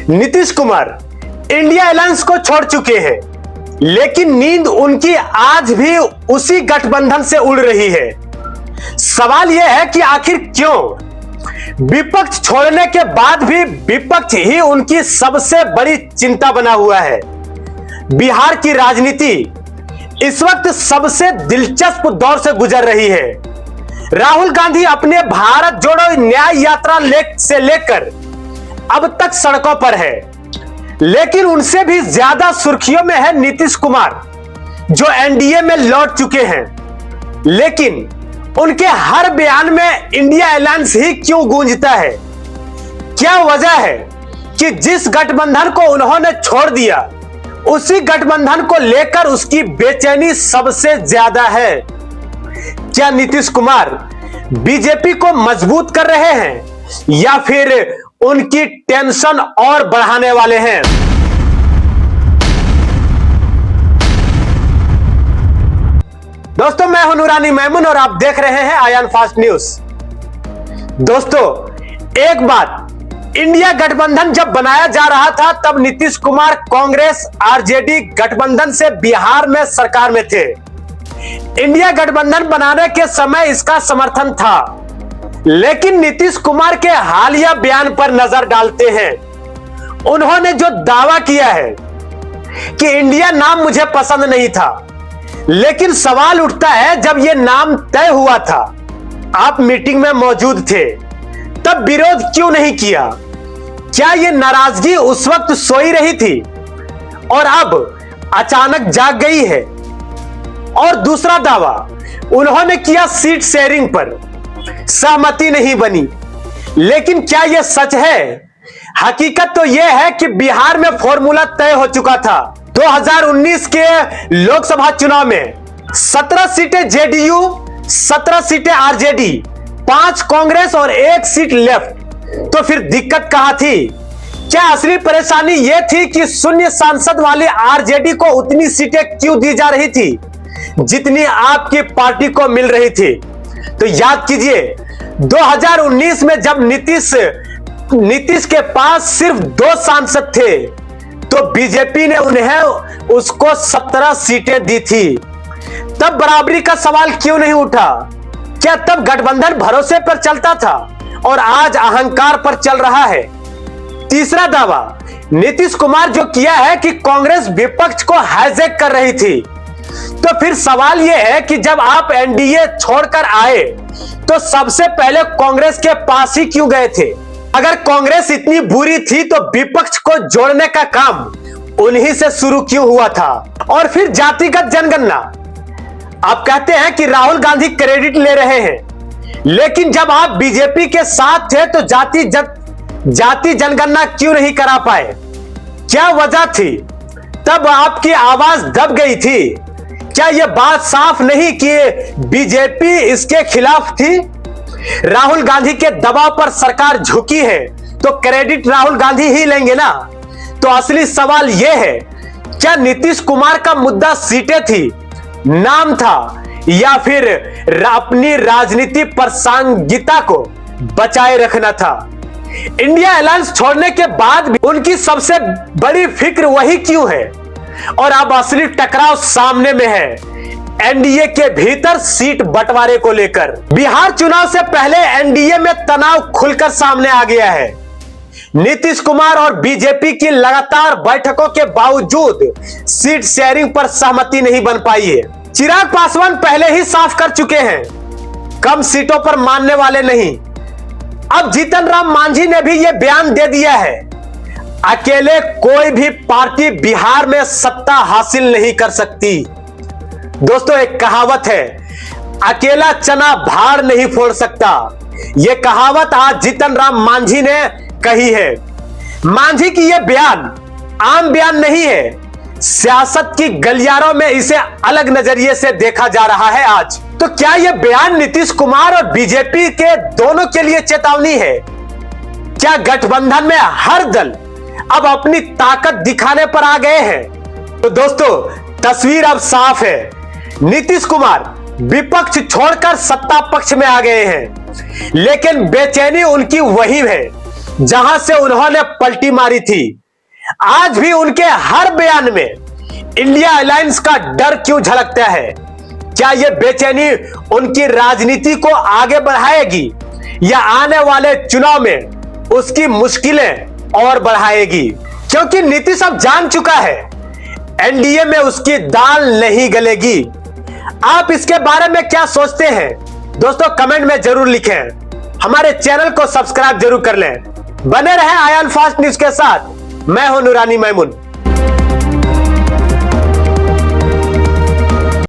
Nitish Kumar India alliance को छोड़ चुके हैं, लेकिन नींद उनकी आज भी उसी गठबंधन से उड़ रही है। सवाल यह है कि आखिर क्यों विपक्ष छोड़ने के बाद भी विपक्ष ही उनकी सबसे बड़ी चिंता बना हुआ है। बिहार की राजनीति इस वक्त सबसे दिलचस्प दौर से गुजर रही है। राहुल गांधी अपने भारत जोड़ो न्याय यात्रा से लेकर अब तक सड़कों पर है, लेकिन उनसे भी ज्यादा सुर्खियों में है नीतीश कुमार, जो एनडीए में लौट चुके हैं। लेकिन उनके हर बयान में इंडिया अलायंस ही क्यों गूंजता है? क्या वजह है कि जिस गठबंधन को उन्होंने छोड़ दिया, उसी गठबंधन को लेकर उसकी बेचैनी सबसे ज्यादा है? क्या नीतीश कुमार बीजेपी को मजबूत कर रहे हैं या फिर उनकी टेंशन और बढ़ाने वाले हैं? दोस्तों, मैं हूं नूरानी मैमून और आप देख रहे हैं आयान फास्ट न्यूज। दोस्तों, एक बात, इंडिया गठबंधन जब बनाया जा रहा था तब नीतीश कुमार कांग्रेस आरजेडी गठबंधन से बिहार में सरकार में थे। इंडिया गठबंधन बनाने के समय इसका समर्थन था, लेकिन नीतीश कुमार के हालिया बयान पर नजर डालते हैं। उन्होंने जो दावा किया है कि इंडिया नाम मुझे पसंद नहीं था, लेकिन सवाल उठता है, जब यह नाम तय हुआ था, आप मीटिंग में मौजूद थे, तब विरोध क्यों नहीं किया? क्या यह नाराजगी उस वक्त सोई रही थी और अब अचानक जाग गई है? और दूसरा दावा उन्होंने किया सीट शेयरिंग पर, सहमति नहीं बनी। लेकिन क्या यह सच है? हकीकत तो यह है कि बिहार में फॉर्मूला तय हो चुका था। 2019 के लोकसभा चुनाव में 17 सीटें जेडीयू, 17 सीटें आरजेडी, 5 कांग्रेस और 1 सीट लेफ्ट। तो फिर दिक्कत कहां थी? क्या असली परेशानी यह थी कि शून्य सांसद वाली आरजेडी को उतनी सीटें क्यों दी जा रही थी जितनी आपकी पार्टी को मिल रही थी? तो याद कीजिए, 2019 में जब नीतीश के पास सिर्फ 2 सांसद थे, तो बीजेपी ने उन्हें उसको 17 सीटें दी थी। तब बराबरी का सवाल क्यों नहीं उठा? क्या तब गठबंधन भरोसे पर चलता था और आज अहंकार पर चल रहा है? तीसरा दावा नीतीश कुमार जो किया है कि कांग्रेस विपक्ष को हाईजैक कर रही थी। तो फिर सवाल यह है कि जब आप एनडीए छोड़कर आए तो सबसे पहले कांग्रेस के पास ही क्यों गए थे? अगर कांग्रेस इतनी बुरी थी तो विपक्ष को जोड़ने का काम उन्हीं से शुरू क्यों हुआ था? और फिर जातिगत जनगणना, आप कहते हैं कि राहुल गांधी क्रेडिट ले रहे हैं, लेकिन जब आप बीजेपी के साथ थे तो जाति जनगणना क्यों नहीं करा पाए? क्या वजह थी? तब आपकी आवाज दब गई थी। क्या यह बात साफ नहीं कि बीजेपी इसके खिलाफ थी? राहुल गांधी के दबाव पर सरकार झुकी है तो क्रेडिट राहुल गांधी ही लेंगे ना? तो असली सवाल यह है, क्या नीतीश कुमार का मुद्दा सीटें थी, नाम था, या फिर अपनी राजनीति प्रासंगिकता को बचाए रखना था? इंडिया अलायंस छोड़ने के बाद भी उनकी सबसे बड़ी फिक्र वही क्यों है? और अब असली टकराव सामने में है, एनडीए के भीतर सीट बंटवारे को लेकर। बिहार चुनाव से पहले एनडीए में तनाव खुलकर सामने आ गया है। नीतीश कुमार और बीजेपी की लगातार बैठकों के बावजूद सीट शेयरिंग पर सहमति नहीं बन पाई है। चिराग पासवान पहले ही साफ कर चुके हैं, कम सीटों पर मानने वाले नहीं। अब जीतन राम मांझी ने भी यह बयान दे दिया है, अकेले कोई भी पार्टी बिहार में सत्ता हासिल नहीं कर सकती। दोस्तों, एक कहावत है, अकेला चना भाड़ नहीं फोड़ सकता। यह कहावत आज जीतन राम मांझी ने कही है। मांझी की यह बयान आम बयान नहीं है, सियासत की गलियारों में इसे अलग नजरिए से देखा जा रहा है आज। तो क्या यह बयान नीतीश कुमार और बीजेपी के दोनों के लिए चेतावनी है? क्या गठबंधन में हर दल अब अपनी ताकत दिखाने पर आ गए हैं? तो दोस्तों, तस्वीर अब साफ है, नीतीश कुमार विपक्ष छोड़कर सत्ता पक्ष में आ गए हैं, लेकिन बेचैनी उनकी वही है जहां से उन्होंने पलटी मारी थी। आज भी उनके हर बयान में इंडिया अलायंस का डर क्यों झलकता है? क्या यह बेचैनी उनकी राजनीति को आगे बढ़ाएगी या आने वाले चुनाव में उसकी मुश्किलें और बढ़ाएगी? क्योंकि नीतीश अब जान चुका है एनडीए में उसकी दाल नहीं गलेगी। आप इसके बारे में क्या सोचते हैं दोस्तों? कमेंट में जरूर लिखें। हमारे चैनल को सब्सक्राइब जरूर कर लें। बने रहें आयान फास्ट न्यूज के साथ। मैं हूं नूरानी मैमून।